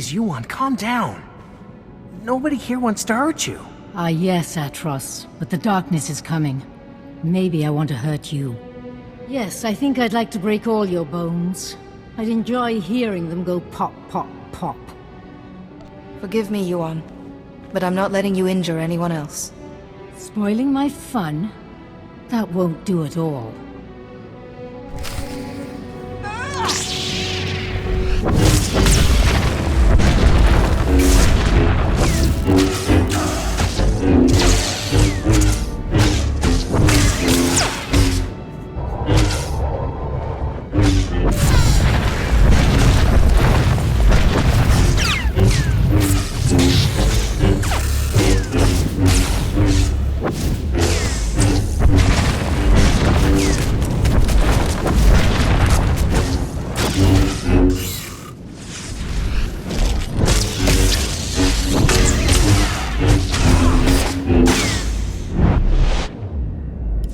Please, Yuan, calm down. Nobody here wants to hurt you. Ah yes, Atros, but the darkness is coming. Maybe I want to hurt you. Yes, I think I'd like to break all your bones. I'd enjoy hearing them go pop, pop, pop. Forgive me, Yuan, but I'm not letting you injure anyone else. Spoiling my fun? That won't do at all.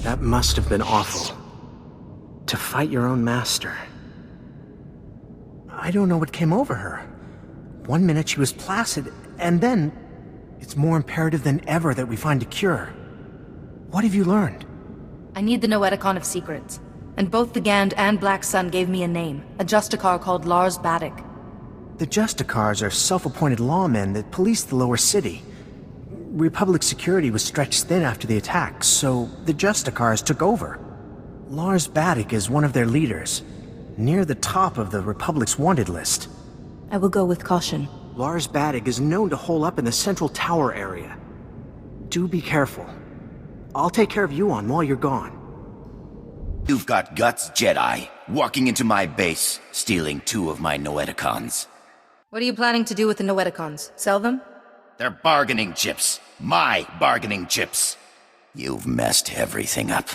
That must have been awful. To fight your own master. I don't know what came over her. One minute she was placid, and then... It's more imperative than ever that we find a cure. What have you learned? I need the Noeticon of Secrets. And both the Gand and Black Sun gave me a name, a Justicar called Lars Baddock. The Justicars are self-appointed lawmen that police the lower city. Republic security was stretched thin after the attack, so the Justicars took over. Lars Baddock is one of their leaders, near the top of the Republic's wanted list. I will go with caution. Lars Baddock is known to hole up in the central tower area. Do be careful. I'll take care of Yuan while you're gone. You've got guts, Jedi. Walking into my base, stealing 2 of my Noeticons. What are you planning to do with the Noeticons? Sell them? They're bargaining chips. My bargaining chips. You've messed everything up.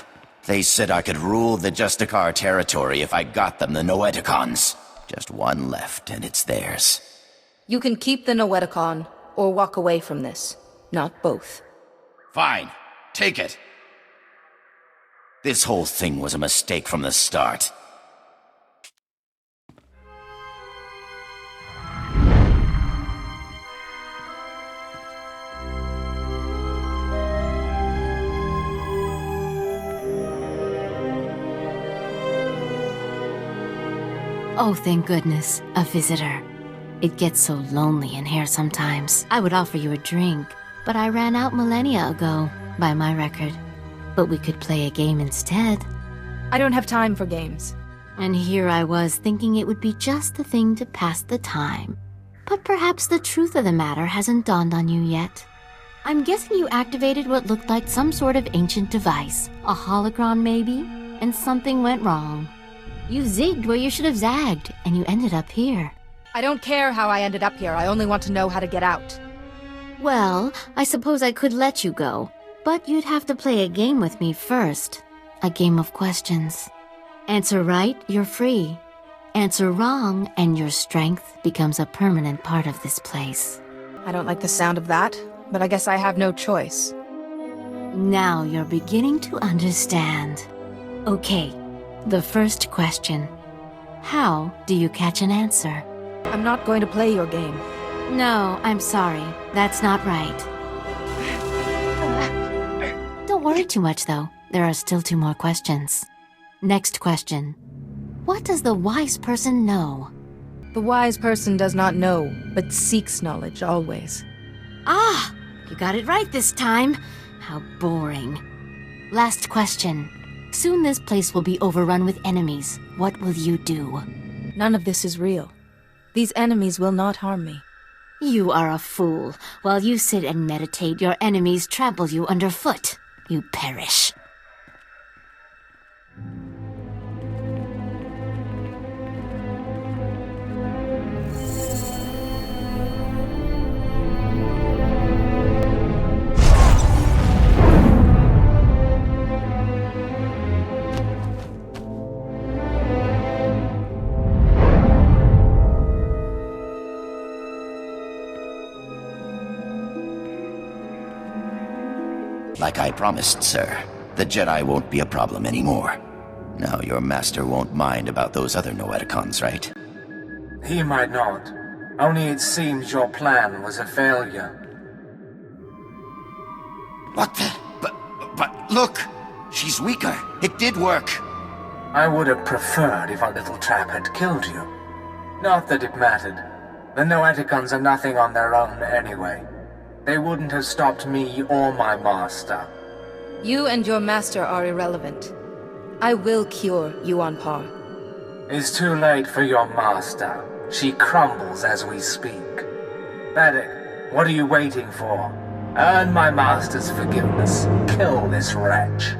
They said I could rule the Justicar territory if I got them the Noeticons. Just one left, and it's theirs. You can keep the Noeticon, or walk away from this. Not both. Fine. Take it. This whole thing was a mistake from the start. Oh, thank goodness, a visitor. It gets so lonely in here sometimes. I would offer you a drink, but I ran out millennia ago, by my record. But we could play a game instead. I don't have time for games. And here I was thinking it would be just the thing to pass the time. But perhaps the truth of the matter hasn't dawned on you yet. I'm guessing you activated what looked like some sort of ancient device. A holocron maybe? And something went wrong. You zigged where you should have zagged, and you ended up here. I don't care how I ended up here, I only want to know how to get out. Well, I suppose I could let you go, but you'd have to play a game with me first. A game of questions. Answer right, you're free. Answer wrong, and your strength becomes a permanent part of this place. I don't like the sound of that, but I guess I have no choice. Now you're beginning to understand. Okay, the first question. How do you catch an answer? I'm not going to play your game. No, I'm sorry. That's not right. Don't worry too much, though. There are still 2 more questions. Next question. What does the wise person know? The wise person does not know, but seeks knowledge always. Ah! You got it right this time. How boring. Last question. Soon this place will be overrun with enemies. What will you do? None of this is real. These enemies will not harm me. You are a fool. While you sit and meditate, your enemies trample you underfoot. You perish. Like I promised, sir. The Jedi won't be a problem anymore. Now your master won't mind about those other Noeticons, right? He might not, Only it seems your plan was a failure. What the? But look! She's weaker. It did work. I would have preferred if our little trap had killed you. Not that it mattered. The Noeticons are nothing on their own anyway. They wouldn't have stopped me or my master. You and your master are irrelevant. I will cure Yuan Par. It's too late for your master. She crumbles as we speak. Baddock, what are you waiting for? Earn my master's forgiveness. Kill this wretch.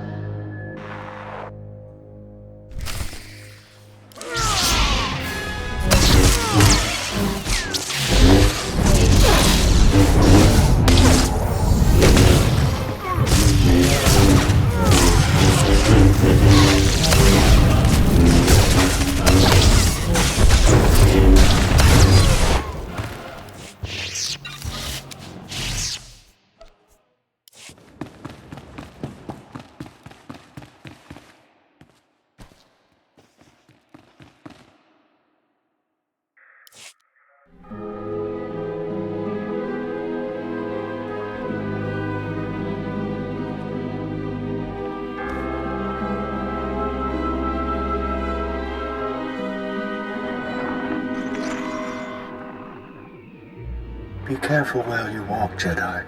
Be careful where you walk, Jedi.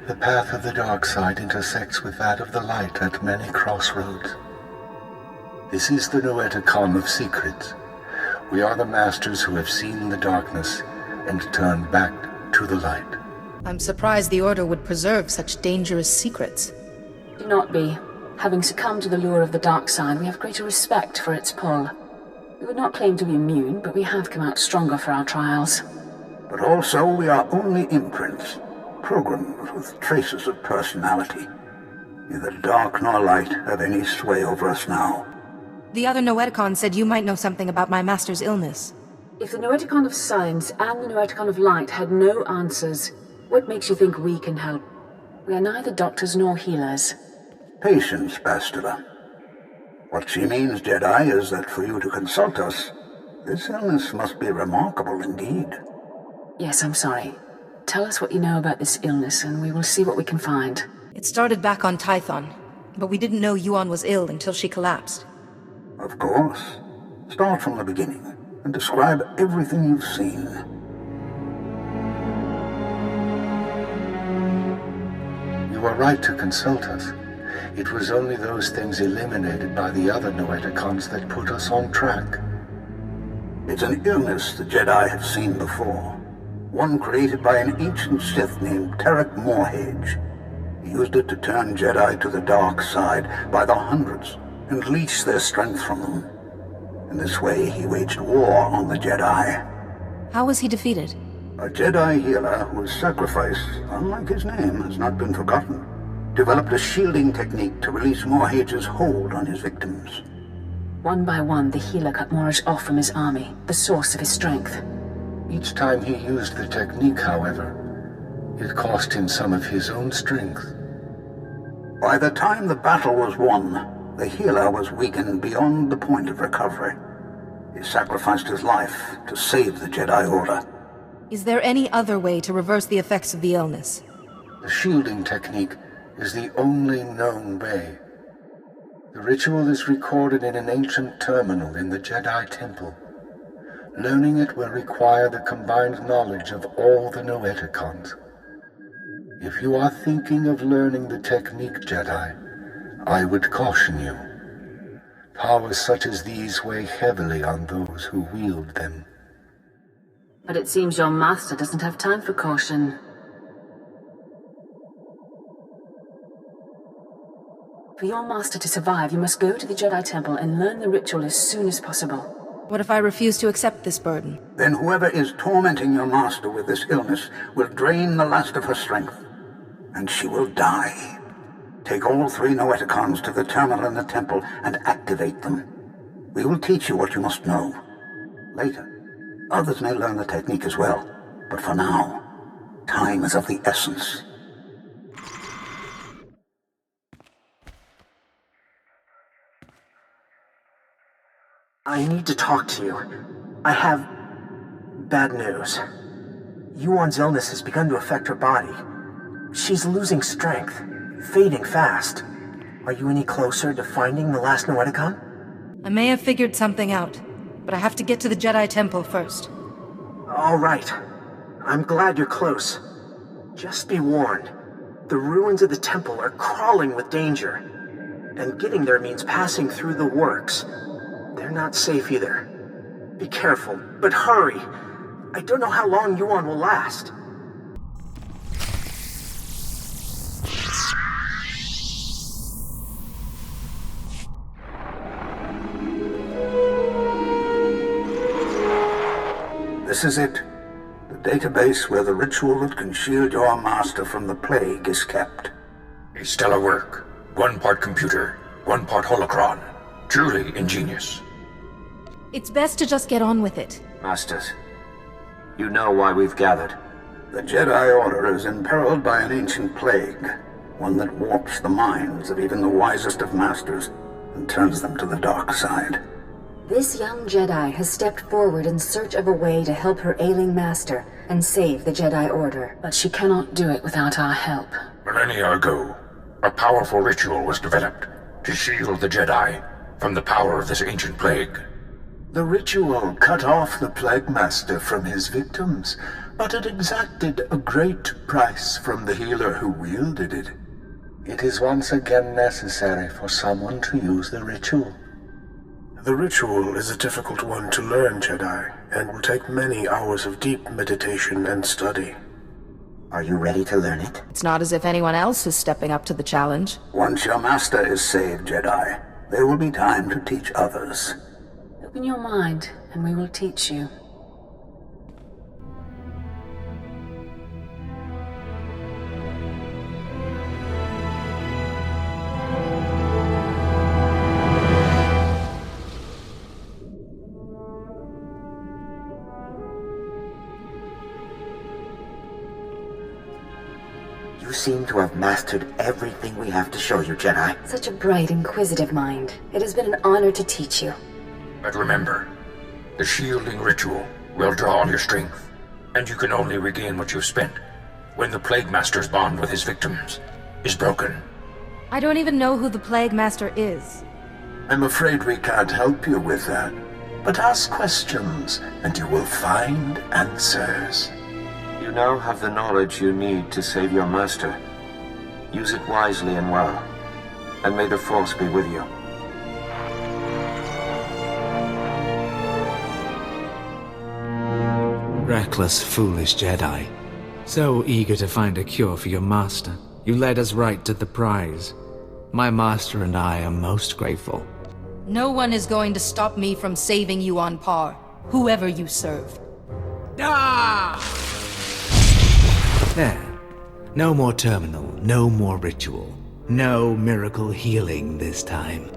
The path of the dark side intersects with that of the light at many crossroads. This is the Noeticon of secrets. We are the masters who have seen the darkness and turned back to the light. I'm surprised the Order would preserve such dangerous secrets. Do not be. Having succumbed to the lure of the dark side, we have greater respect for its pull. We would not claim to be immune, but we have come out stronger for our trials. But also we are only imprints, programs with traces of personality. Neither dark nor light have any sway over us now. The other Noeticon said you might know something about my master's illness. If the Noeticon of Science and the Noeticon of Light had no answers, what makes you think we can help? We are neither doctors nor healers. Patience, Bastila. What she means, Jedi, is that for you to consult us, this illness must be remarkable indeed. Yes, I'm sorry. Tell us what you know about this illness, and we will see what we can find. It started back on Tython, but we didn't know Yuan was ill until she collapsed. Of course. Start from the beginning, and describe everything you've seen. You are right to consult us. It was only those things eliminated by the other Noeticons that put us on track. It's an illness the Jedi have seen before. One created by an ancient Sith named Tarek Morhage. He used it to turn Jedi to the dark side by the hundreds and leech their strength from them. In this way, he waged war on the Jedi. How was he defeated? A Jedi healer whose sacrifice, unlike his name, has not been forgotten, developed a shielding technique to release Morhage's hold on his victims. One by one, the healer cut Morage off from his army, the source of his strength. Each time he used the technique, however, it cost him some of his own strength. By the time the battle was won, the healer was weakened beyond the point of recovery. He sacrificed his life to save the Jedi Order. Is there any other way to reverse the effects of the illness? The shielding technique is the only known way. The ritual is recorded in an ancient terminal in the Jedi Temple. Learning it will require the combined knowledge of all the Noeticons. If you are thinking of learning the technique, Jedi, I would caution you. Powers such as these weigh heavily on those who wield them. But it seems your master doesn't have time for caution. For your master to survive, you must go to the Jedi Temple and learn the ritual as soon as possible. What if I refuse to accept this burden? Then whoever is tormenting your master with this illness will drain the last of her strength, and she will die. Take all 3 Noeticons to the terminal in the temple and activate them. We will teach you what you must know. Later, others may learn the technique as well, but for now, time is of the essence. I need to talk to you. I have bad news. Yuan's illness has begun to affect her body. She's losing strength, fading fast. Are you any closer to finding the last Noeticon? I may have figured something out, but I have to get to the Jedi Temple first. All right. I'm glad you're close. Just be warned. The ruins of the temple are crawling with danger. And getting there means passing through the works. They're not safe either. Be careful, but hurry. I don't know how long Yuan will last. This is it. The database where the ritual that can shield your master from the plague is kept. A stellar work. 1 part computer, 1 part holocron. Truly ingenious. It's best to just get on with it. Masters, you know why we've gathered. The Jedi Order is imperiled by an ancient plague, one that warps the minds of even the wisest of masters and turns them to the dark side. This young Jedi has stepped forward in search of a way to help her ailing master and save the Jedi Order, but she cannot do it without our help. Millennia ago, a powerful ritual was developed to shield the Jedi from the power of this ancient plague. The ritual cut off the Plague Master from his victims, but it exacted a great price from the healer who wielded it. It is once again necessary for someone to use the ritual. The ritual is a difficult one to learn, Jedi, and will take many hours of deep meditation and study. Are you ready to learn it? It's not as if anyone else is stepping up to the challenge. Once your master is saved, Jedi, there will be time to teach others. Open your mind, and we will teach you. You seem to have mastered everything we have to show you, Jedi. Such a bright, inquisitive mind. It has been an honor to teach you. But remember, the shielding ritual will draw on your strength, and you can only regain what you've spent when the Plague Master's bond with his victims is broken. I don't even know who the Plague Master is. I'm afraid we can't help you with that, but ask questions and you will find answers. You now have the knowledge you need to save your master. Use it wisely and well, and may the Force be with you. Reckless, foolish Jedi. So eager to find a cure for your master, you led us right to the prize. My master and I are most grateful. No one is going to stop me from saving you on par, whoever you serve. Ah! There. No more terminal, no more ritual. No miracle healing this time.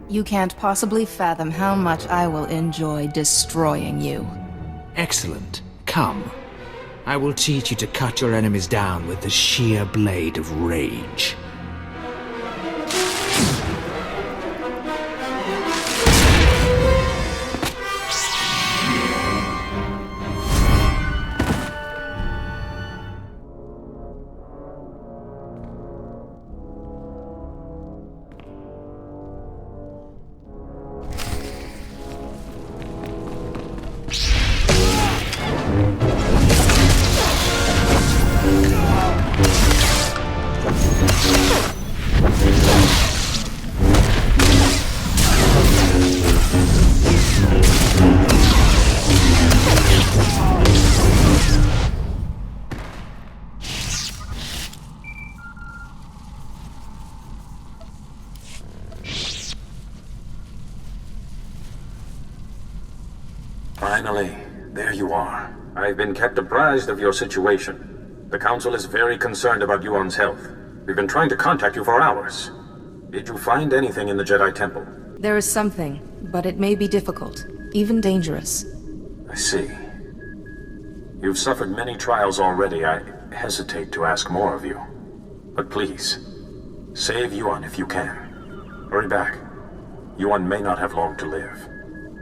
You can't possibly fathom how much I will enjoy destroying you. Excellent. Come. I will teach you to cut your enemies down with the sheer blade of rage. Finally, there you are. I've been kept apprised of your situation. The Council is very concerned about Yuan's health. We've been trying to contact you for hours. Did you find anything in the Jedi Temple? There is something, but it may be difficult, even dangerous. I see. You've suffered many trials already. I hesitate to ask more of you. But please, save Yuan if you can. Hurry back. Yuan may not have long to live.